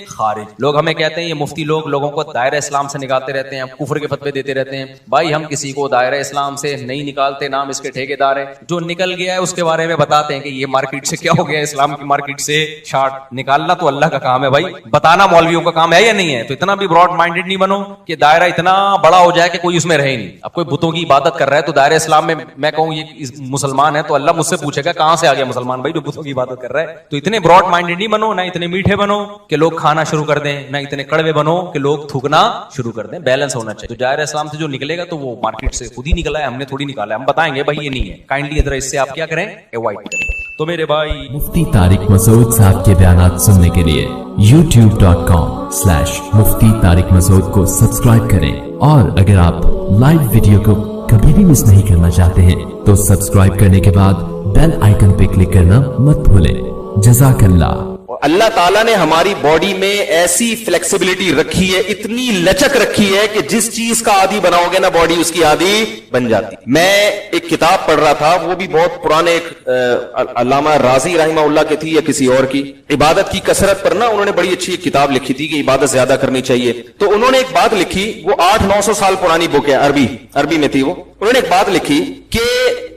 خارج. لوگ ہمیں کہتے ہیں, یہ مفتی لوگ لوگوں کو دائرہ اسلام سے نکالتے رہتے ہیں, کفر کے فتوے دیتے رہتے ہیں. بھائی ہم کسی کو دائرہ اسلام سے نہیں نکالتے, نام اس کے ٹھیکیدار ہیں. جو نکل گیا ہے اس کے بارے میں بتاتے ہیں کہ یہ مارکیٹ سے کیا ہو گیا, اسلام کی مارکیٹ سے شارٹ نکالنا تو اللہ کا کام ہے بھائی, بتانا مولویوں کا کام ہے یا نہیں ہے. تو اتنا بھی براڈ مائنڈڈ نہیں بنو کہ دائرہ اتنا بڑا ہو جائے کہ کوئی اس میں رہے نہیں. اب کوئی بتوں کی عبادت کر رہا ہے تو دائرہ اسلام میں کہوں یہ مسلمان ہے تو اللہ مجھ سے پوچھے گا کہاں سے آ گیا مسلمان بھائی جو بتوں کی عبادت کر رہا ہے. تو اتنے براڈ مائنڈڈ نہیں بنو, نہ اتنے میٹھے بنو کہ لوگ کھانا شروع کر دیں, نہ اتنے کڑوے بنو کہ لوگ تھوکنا شروع کر دیں. بیلنس ہونا چاہیے. تو دائرہ اسلام سے جو نکلے گا تو وہ مارکیٹ سے خود ہی نکلا ہے, ہم نے تھوڑی نکالا ہے. ہم بتائیں گے بھائی یہ نہیں ہے, کائنڈلی ادھر اس سے آپ کیا کریں, اوائڈ کریں. تو میرے بھائی مفتی طارق مسعود صاحب کے بیانات سننے کے لیے youtube.com/مفتی طارق مسعود کو سبسکرائب کریں, اور اگر آپ لائیو ویڈیو کو کبھی بھی مس نہیں کرنا چاہتے ہیں تو سبسکرائب کرنے کے بعد بیل آئیکن پہ کلک کرنا مت بھولیں. جزاک اللہ. اللہ تعالیٰ نے ہماری باڈی میں ایسی فلیکسیبلٹی رکھی ہے, اتنی لچک رکھی ہے کہ جس چیز کا عادی بناؤ گے نا باڈی اس کی عادی بن جاتی. میں ایک کتاب پڑھ رہا تھا, وہ بھی بہت پرانے, ایک علامہ رازی رحمہ اللہ کی تھی یا کسی اور کی, عبادت کی کثرت پر نا انہوں نے بڑی اچھی ایک کتاب لکھی تھی کہ عبادت زیادہ کرنی چاہیے. تو انہوں نے ایک بات لکھی, وہ 800-900 سال پرانی بک ہے, عربی میں تھی وہ. انہوں نے ایک بات لکھی کہ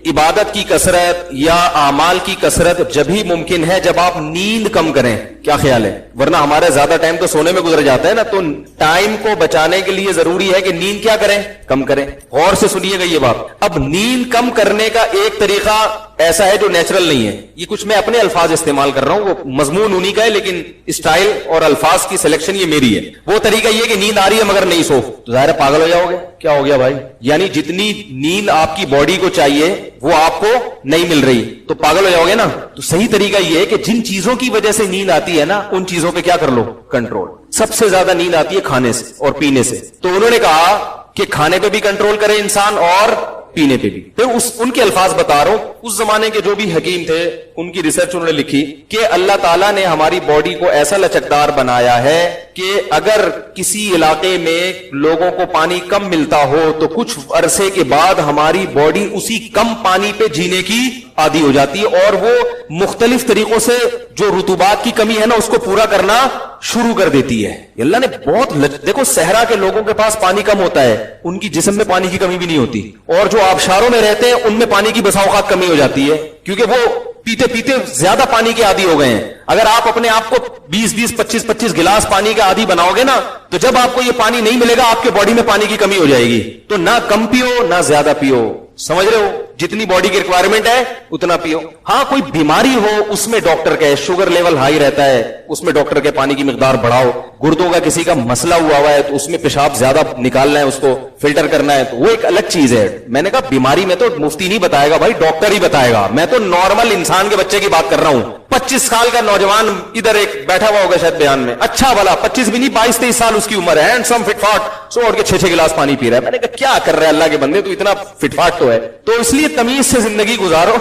عبادت کی کثرت یا اعمال کی کثرت جب ہی ممکن ہے جب آپ نیند کم کریں. کیا خیال ہے؟ ورنہ ہمارا زیادہ ٹائم تو سونے میں گزر جاتا ہے نا, تو ٹائم کو بچانے کے لیے ضروری ہے کہ نیند کیا کریں, کم کریں. غور سے سنیے گا یہ بات. اب نیند کم کرنے کا ایک طریقہ ایسا ہے جو نیچرل نہیں ہے, یہ کچھ میں اپنے الفاظ استعمال کر رہا ہوں, وہ مضمون انہی کا ہے لیکن اسٹائل اور الفاظ کی سلیکشن یہ میری ہے. وہ طریقہ یہ کہ نیند آ رہی ہے مگر نہیں سو, تو ظاہر ہے پاگل ہو جاؤ گے. کیا ہو گیا بھائی؟ یعنی جتنی نیند آپ کی باڈی کو چاہیے وہ آپ کو نہیں مل رہی تو پاگل ہو جاؤ گے نا. تو صحیح طریقہ یہ ہے کہ جن چیزوں کی وجہ سے نیند آتی ہے نا ان چیزوں پہ کیا کر لو, کنٹرول. سب سے زیادہ نیند آتی ہے کھانے سے اور پینے سے. تو انہوں نے کہا کہ کھانے پہ بھی کنٹرول کرے انسان اور پینے پہ بھی. پھر ان کے الفاظ بتا رہا ہوں, اس زمانے کے جو بھی حکیم تھے ان کی ریسرچ انہوں نے لکھی کہ اللہ تعالیٰ نے ہماری باڈی کو ایسا لچکدار بنایا ہے کہ اگر کسی علاقے میں لوگوں کو پانی کم ملتا ہو تو کچھ عرصے کے بعد ہماری باڈی اسی کم پانی پہ جینے کی عادی ہو جاتی ہے, اور وہ مختلف طریقوں سے جو رطوبات کی کمی ہے نا اس کو پورا کرنا شروع کر دیتی ہے. اللہ نے بہت دیکھو, صحرا کے لوگوں کے پاس پانی کم ہوتا ہے, ان کی جسم میں پانی کی کمی بھی نہیں ہوتی, اور جو آبشاروں میں رہتے ہیں ان میں پانی کی بسا اوقات کمی ہو جاتی ہے کیونکہ وہ پیتے پیتے زیادہ پانی کے عادی ہو گئے ہیں. اگر آپ اپنے آپ کو 20-20, 25-25 گلاس پانی کا عادی بناؤ گے نا تو جب آپ کو یہ پانی نہیں ملے گا آپ کے باڈی میں پانی کی کمی ہو جائے گی. تو نہ کم پیو نہ زیادہ پیو, سمجھ رہے ہو, جتنی باڈی کی ریکوائرمنٹ ہے اتنا پیو. ہاں کوئی بیماری ہو اس میں ڈاکٹر کہے, شوگر لیول ہائی رہتا ہے اس میں ڈاکٹر کے پانی کی مقدار بڑھاؤ, گردوں کا کسی کا مسئلہ ہوا ہے تو اس میں پیشاب زیادہ نکالنا ہے, اس کو فلٹر کرنا ہے, تو وہ ایک الگ چیز ہے. میں نے کہا بیماری میں تو مفتی نہیں بتائے گا بھائی, ڈاکٹر ہی بتائے گا. میں تو نارمل انسان کے بچے کی بات کر رہا ہوں. 25 سال کا نوجوان ادھر ایک بیٹھا ہوا ہوگا شاید بیان میں, اچھا بھلا 25 بھی نہیں 22-23 سال اس کی عمر ہے, ہینڈسم فٹ فاٹ, سو اور کے 6-6 گلاس پانی پی رہا ہے. میں نے کہا کیا کر رہا ہے اللہ کے بندے, تو اتنا فٹ فاٹ تو ہے. تو اس لیے تمیز سے زندگی گزارو.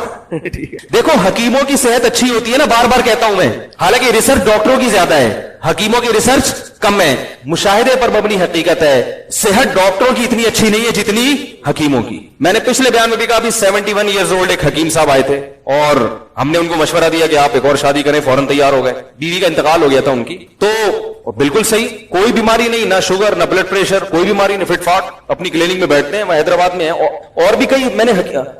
دیکھو حکیموں کی صحت اچھی ہوتی ہے نا, بار بار کہتا ہوں میں, حالانکہ ریسرچ ڈاکٹروں کی زیادہ ہے, حکیموں کی ریسرچ کم ہے. مشاہدے پر مبنی حقیقت ہے, صحت ڈاکٹروں کی اتنی اچھی نہیں ہے جتنی حکیموں کی. میں نے پچھلے بیان میں بھی کہا, 71 ایئرز اولڈ ایک حکیم صاحب آئے تھے اور ہم نے ان کو مشورہ دیا کہ آپ ایک اور شادی کریں, فوراً تیار ہو گئے. بیوی کا انتقال ہو گیا تھا ان کی, تو بالکل صحیح, کوئی بیماری نہیں, نہ شوگر نہ بلڈ پریشر, کوئی بیماری نہیں, فٹ فاٹ, اپنی کلینک میں بیٹھتے ہیں. وہ حیدرآباد میں ہیں, اور بھی کئی میں نے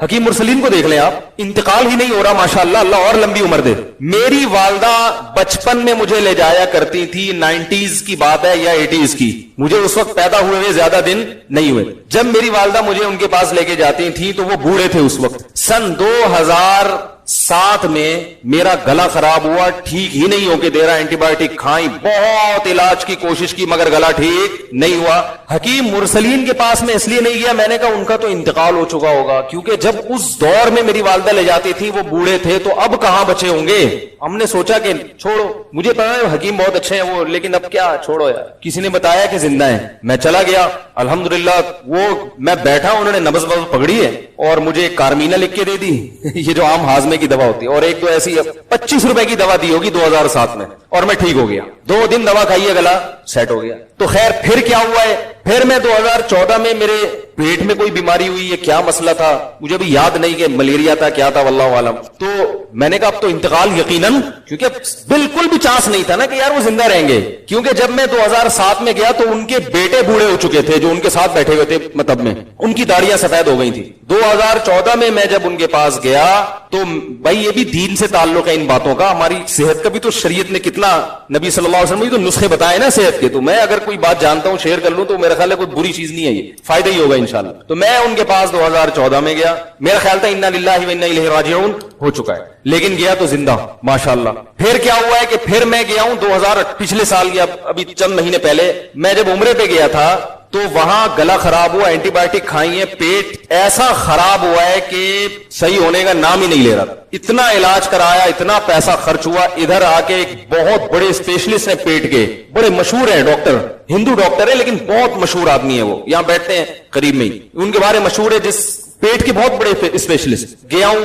حکیم مرسلین کو دیکھ لیں آپ, انتقال ہی نہیں ہو رہا ماشاءاللہ, اللہ اور لمبی عمر دے. میری والدہ بچپن میں مجھے لے جایا کرتی تھی, 90s کی بات ہے یا 80s کی, مجھے اس وقت پیدا ہوئے زیادہ دن نہیں ہوئے. جب میری والدہ مجھے ان کے پاس لے کے جاتی تھی تو وہ بوڑھے تھے اس وقت. سن 2007 میں میرا گلا خراب ہوا, ٹھیک ہی نہیں ہو کے دے رہا, اینٹی بایوٹک کھائی, بہت علاج کی کوشش کی مگر گلا ٹھیک نہیں ہوا. حکیم مرسلین کے پاس میں اس لیے نہیں گیا, میں نے کہا ان کا تو انتقال ہو چکا ہوگا, کیونکہ جب اس دور میں میری والدہ لے جاتی تھی وہ بوڑھے تھے, تو اب کہاں بچے ہوں گے. ہم نے سوچا کہ چھوڑو, مجھے پتا ہے حکیم بہت اچھے ہیں وہ, لیکن اب کیا, چھوڑو یار. کسی نے بتایا کہ زندہ ہیں, میں چلا گیا, الحمدللہ وہ میں بیٹھا, انہوں نے نبض پکڑی ہے اور مجھے ایک کارمینا لکھ کے دے دی, یہ جو عام ہاضمے کی دوا ہوتی ہے, اور ایک تو ایسی 25 روپے کی دوا دی ہوگی 2007 میں, اور میں ٹھیک ہو گیا. 2 دن دوا کھائی ہے, گلا سیٹ ہو گیا. تو خیر پھر کیا ہوا ہے, پھر میں 2014 میں میرے پیٹ میں کوئی بیماری ہوئی, یہ کیا مسئلہ تھا مجھے بھی یاد نہیں کہ ملیریا تھا کیا تھا واللہ عالم. تو میں نے کہا اب تو انتقال یقیناً, کیونکہ بالکل بھی چانس نہیں تھا نا کہ یار وہ زندہ رہیں گے, کیونکہ جب میں 2007 میں گیا تو ان کے بیٹے بوڑھے ہو چکے تھے جو ان کے ساتھ بیٹھے ہوئے تھے مطلب میں, ان کی داڑیاں سفید ہو گئی تھی. 2014 میں جب ان کے پاس گیا تو بھائی یہ بھی دین سے تعلق ہے ان باتوں کا, ہماری صحت کا بھی تو شریعت نے کتنا, نبی صلی اللہ علیہ وسلم نے تو نسخے بتائے نا صحت کے, تو میں اگر کوئی بات جانتا ہوں شیئر کر لوں تو میرا خیال ہے کوئی بری چیز نہیں ہے, یہ فائدہ ہی ہوگا انشاءاللہ. تو میں ان کے پاس 2014 میں گیا, میرا خیال تھا انا للہ و انا الیہ راجعون ہو چکا ہے, لیکن گیا تو زندہ ماشاءاللہ. پھر کیا ہوا ہے کہ پھر میں گیا ہوں پچھلے سال گیا, ابھی چند مہینے پہلے میں جب عمرے پہ گیا تھا تو وہاں گلا خراب ہوا, اینٹی بایوٹک کھائی ہے, پیٹ ایسا خراب ہوا ہے کہ صحیح ہونے کا نام ہی نہیں لے رہا. اتنا علاج کرایا, اتنا پیسہ خرچ ہوا. ادھر آ کے ایک بہت بڑے اسپیشلسٹ ہیں پیٹ کے, بڑے مشہور ہیں ڈاکٹر, ہندو ڈاکٹر ہے لیکن بہت مشہور آدمی ہے, وہ یہاں بیٹھتے ہیں قریب میں ہی, ان کے بارے مشہور ہے, جس پیٹ کے بہت بڑے اسپیشلسٹ. گیا ہوں,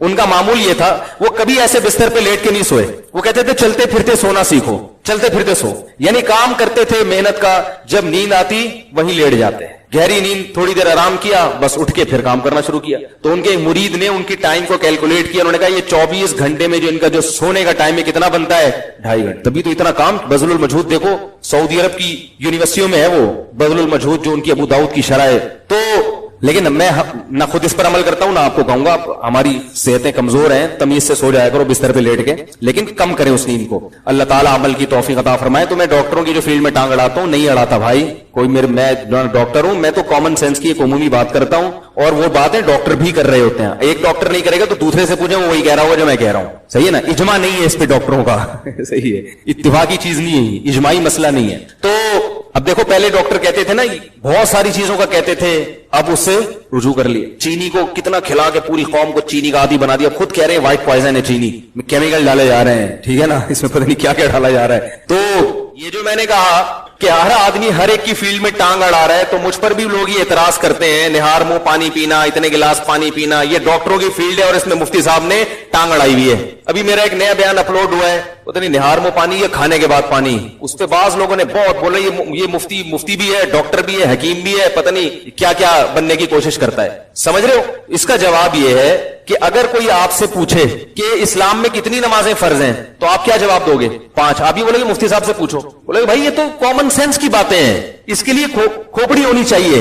ان کا معمول یہ تھا, وہ کبھی ایسے بستر پہ لیٹ کے نہیں سوئے, وہ کہتے تھے چلتے پھرتے سونا سیکھو, چلتے پھرتے سو, یعنی کام کرتے تھے محنت کا, جب نیند آتی وہیں لیٹ جاتے, گہری نیند, تھوڑی دیر آرام کیا, بس اٹھ کے پھر کام کرنا شروع کیا. تو ان کے ایک مرید نے ان کی ٹائم کو کیلکولیٹ کیا, انہوں نے کہا یہ 24 گھنٹے میں جو ان کا جو سونے کا ٹائم ہے کتنا بنتا ہے, 2.5 گھنٹے. تبھی تو اتنا کام. بذل المجہود دیکھو, سعودی عرب کی یونیورسٹیوں میں ہے وہ بذل المجہود, جو ان کی ابو داؤد کی شرح ہے. تو لیکن میں نہ خود اس پر عمل کرتا ہوں نہ آپ کو کہوں گا, ہماری صحتیں کمزور ہیں, تمیز سے سو جایا کرو بستر پہ لیٹ کے, لیکن کم کریں اس نیند کو. اللہ تعالیٰ عمل کی توفیق عطا فرمائے. تو میں ڈاکٹروں کی جو فیلڈ میں ٹانگ اڑاتا ہوں, نہیں اڑاتا بھائی کوئی, میں ڈاکٹر ہوں, میں تو کامن سینس کی ایک عمومی بات کرتا ہوں, اور وہ باتیں ڈاکٹر بھی کر رہے ہوتے ہیں. ایک ڈاکٹر نہیں کرے گا تو دوسرے سے پوچھیں, وہ وہی کہہ رہا ہوگا جو میں کہہ رہا ہوں. صحیح ہے نا, اجماع نہیں ہے اس پہ ڈاکٹروں کا. صحیح ہے, اتفاقی چیز نہیں ہے, اجماعی مسئلہ نہیں ہے. تو اب دیکھو, پہلے ڈاکٹر کہتے تھے نا, بہت ساری چیزوں کا کہتے تھے, اب اس سے رجوع کر لیے. چینی کو کتنا کھلا کے پوری قوم کو چینی کا عادی بنا دیا, اب خود کہہ رہے ہیں وائٹ پوائزن ہے چینی میں, کیمیکل ڈالے جا رہے ہیں, ٹھیک ہے نا, اس میں پتہ نہیں کیا کیا ڈالا جا رہا ہے. تو یہ جو میں نے کہا کہ ہر آدمی ہر ایک کی فیلڈ میں ٹانگ اڑا رہا ہے, تو مجھ پر بھی لوگ یہ اعتراض کرتے ہیں, نہار منہ پانی پینا, اتنے گلاس پانی پینا, یہ ڈاکٹروں کی فیلڈ ہے اور اس میں مفتی صاحب نے ٹانگ اڑائی ہوئی ہے. ابھی میرا ایک نیا بیان اپلوڈ ہوا ہے, پتہ نہیں نہار منہ پانی یا کھانے کے بعد پانی, اس پہ بعض لوگوں نے بہت بولا یہ مفتی بھی ہے, ڈاکٹر بھی ہے, حکیم بھی ہے, پتہ نہیں کیا کیا بننے کی کوشش کرتا ہے. سمجھ رہے ہو, اس کا جواب یہ ہے کہ اگر کوئی آپ سے پوچھے کہ اسلام میں کتنی نمازیں فرض ہیں, تو آپ کیا جواب دو گے؟ 5. آپ یہ بولے گے مفتی صاحب سے پوچھو, بولے گے بھائی یہ تو کامن سینس کی باتیں ہیں, اس کے لیے کھوپڑی ہونی چاہیے.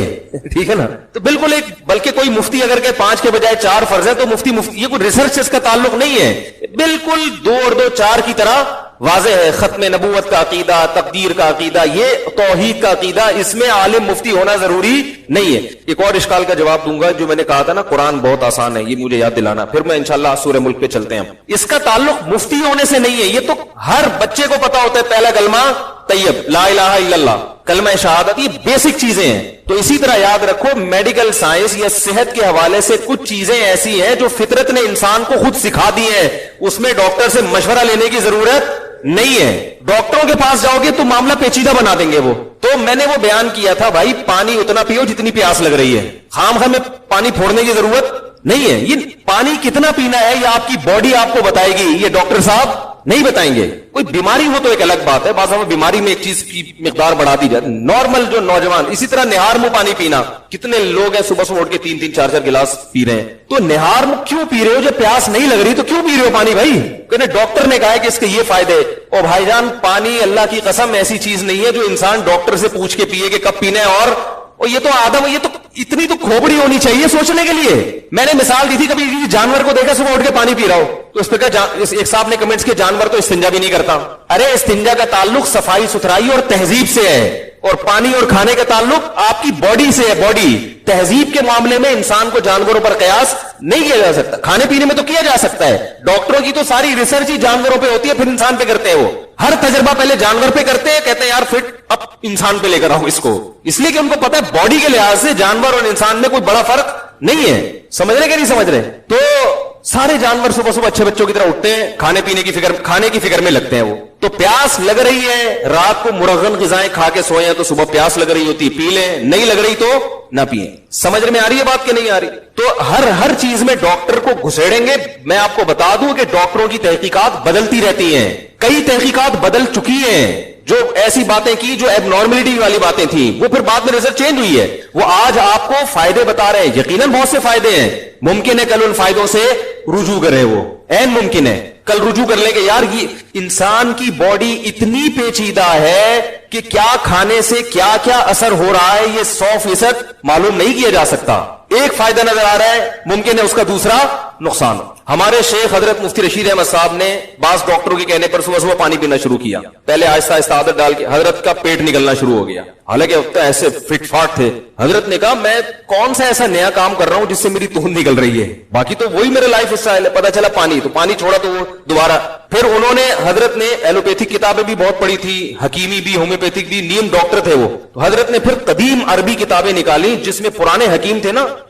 ٹھیک ہے نا, تو بالکل ایک, بلکہ کوئی مفتی اگر کہ 5 کے بجائے 4 فرض ہے تو مفتی یہ کوئی ریسرچ اس کا تعلق نہیں ہے, بالکل 2 اور 2 4 کی طرح واضح ہے. ختم نبوت کا عقیدہ, تقدیر کا عقیدہ, یہ توحید کا عقیدہ, اس میں عالم مفتی ہونا ضروری نہیں ہے. ایک اور اشکال کا جواب دوں گا, جو میں نے کہا تھا نا قرآن بہت آسان ہے, یہ مجھے یاد دلانا, پھر میں انشاءاللہ سورہ ملک پہ چلتے ہیں. اس کا تعلق مفتی ہونے سے نہیں ہے, یہ تو ہر بچے کو پتا ہوتا ہے, پہلا کلمہ طیب لا الہ الا اللہ, کلمہ شہادت, یہ بیسک چیزیں ہیں. تو اسی طرح یاد رکھو, میڈیکل سائنس یا صحت کے حوالے سے کچھ چیزیں ایسی ہیں جو فطرت نے انسان کو خود سکھا دی ہیں, اس میں ڈاکٹر سے مشورہ لینے کی ضرورت نہیں ہے. ڈاکٹروں کے پاس جاؤ گے تو معاملہ پیچیدہ بنا دیں گے وہ. تو میں نے وہ بیان کیا تھا, بھائی پانی اتنا پیو جتنی پیاس لگ رہی ہے, خام خام میں پانی پھوڑنے کی ضرورت نہیں ہے. یہ پانی کتنا پینا ہے یہ آپ کی باڈی آپ کو بتائے گی, یہ ڈاکٹر صاحب نہیں بتائیں گے. کوئی بیماری ہو تو ایک الگ بات ہے, بعض دفعہ بیماری میں ایک چیز کی مقدار بڑھا دی جاتی, نارمل جو نوجوان. اسی طرح نہار منہ پانی پینا, کتنے لوگ ہیں صبح صبح اٹھ کے 3 4 گلاس پی رہے ہیں. تو نہار منہ کیوں پی رہے ہو, جب پیاس نہیں لگ رہی تو کیوں پی رہے ہو پانی بھائی؟ کہ ڈاکٹر نے کہا ہے کہ اس کے یہ فائدے. اور بھائی جان, پانی اللہ کی قسم ایسی چیز نہیں ہے جو انسان ڈاکٹر سے پوچھ کے پیے کہ کب پینا ہے. اور یہ تو آدم, یہ تو اتنی تو کھوپڑی ہونی چاہیے سوچنے کے لیے. میں نے مثال دی تھی, کبھی جانور کو دیکھا صبح اٹھ کے پانی پی رہا ہو, تو اس پہ ایک صاحب نے کمنٹس کیا جانور تو استنجا بھی نہیں کرتا. ارے استنجا کا تعلق صفائی ستھرائی اور تہذیب سے ہے, اور پانی اور کھانے کا تعلق آپ کی باڈی سے ہے. باڈی تہذیب کے معاملے میں انسان کو جانوروں پر قیاس نہیں کیا جا سکتا. کھانے پینے میں تو کیا جا سکتا ہے, ڈاکٹروں کی تو ساری ریسرچ ہی جانوروں پہ ہوتی ہے, پھر انسان پہ کرتے ہیں. وہ ہر تجربہ پہلے جانور پہ کرتے ہیں, کہتے ہیں یار فٹ اب انسان پہ لے کر آؤ اس کو, اس لیے کہ ان کو پتا ہے باڈی کے لحاظ سے جانور اور انسان میں کوئی بڑا فرق نہیں ہے. سمجھ رہے کہ نہیں سمجھ رہے؟ تو سارے جانور صبح صبح اچھے بچوں کی طرح اٹھتے ہیں, کھانے کی فکر میں لگتے ہیں. وہ تو پیاس لگ رہی ہے, رات کو مرغن غذائیں کھا کے سوئے ہیں تو صبح پیاس لگ رہی ہوتی, پی لیں, نہیں لگ رہی تو نہ پیئیں. سمجھ میں آ رہی ہے بات کہ نہیں آ رہی؟ تو ہر چیز میں ڈاکٹر کو گھسیڑیں گے. میں آپ کو بتا دوں کہ ڈاکٹروں کی تحقیقات بدلتی رہتی ہیں, کئی تحقیقات بدل چکی ہیں. جو ایسی باتیں کی جو ایب نارملٹی والی باتیں تھیں, وہ پھر بعد میں ریزلٹ چینج ہوئی ہے. وہ آج آپ کو فائدے بتا رہے ہیں, یقیناً بہت سے فائدے ہیں. ممکن ہے کل ان فائدوں سے رجوع کریں, وہ عین ممکن ہے کل رجوع کر لیں کہ یار یہ انسان کی باڈی اتنی پیچیدہ ہے کہ کیا کھانے سے کیا کیا اثر ہو رہا ہے یہ 100% معلوم نہیں کیا جا سکتا. ایک فائدہ نظر آ رہا ہے, ممکن ہے اس کا دوسرا نقصان. ہمارے شیخ حضرت مفتی رشید احمد صاحب نے بعض ڈاکٹروں کے کہنے پر صبح صبح پانی پینا شروع کیا. پہلے آہستہ آہستہ عادت ڈال کے حضرت کا پیٹ نکلنا شروع ہو گیا, حالانکہ وقت ایسے فٹ فاٹ تھے. حضرت نے کہا میں کون سا ایسا نیا کام کر رہا ہوں جس سے میری توند نکل رہی ہے, باقی تو وہی میرا لائف اسٹائل ہے. پتا چلا پانی, تو پانی چھوڑا تو وہ دوبارہ. پھر انہوں نے, حضرت نے ایلوپیتھک کتابیں بھی بہت پڑھی تھی, حکیمی بھی, ہومیوپیتھک بھی, نیم ڈاکٹر تھے وہ. تو حضرت نے پھر قدیم عربی کتابیں نکالی جس میں پرانے حکیم تھے نا,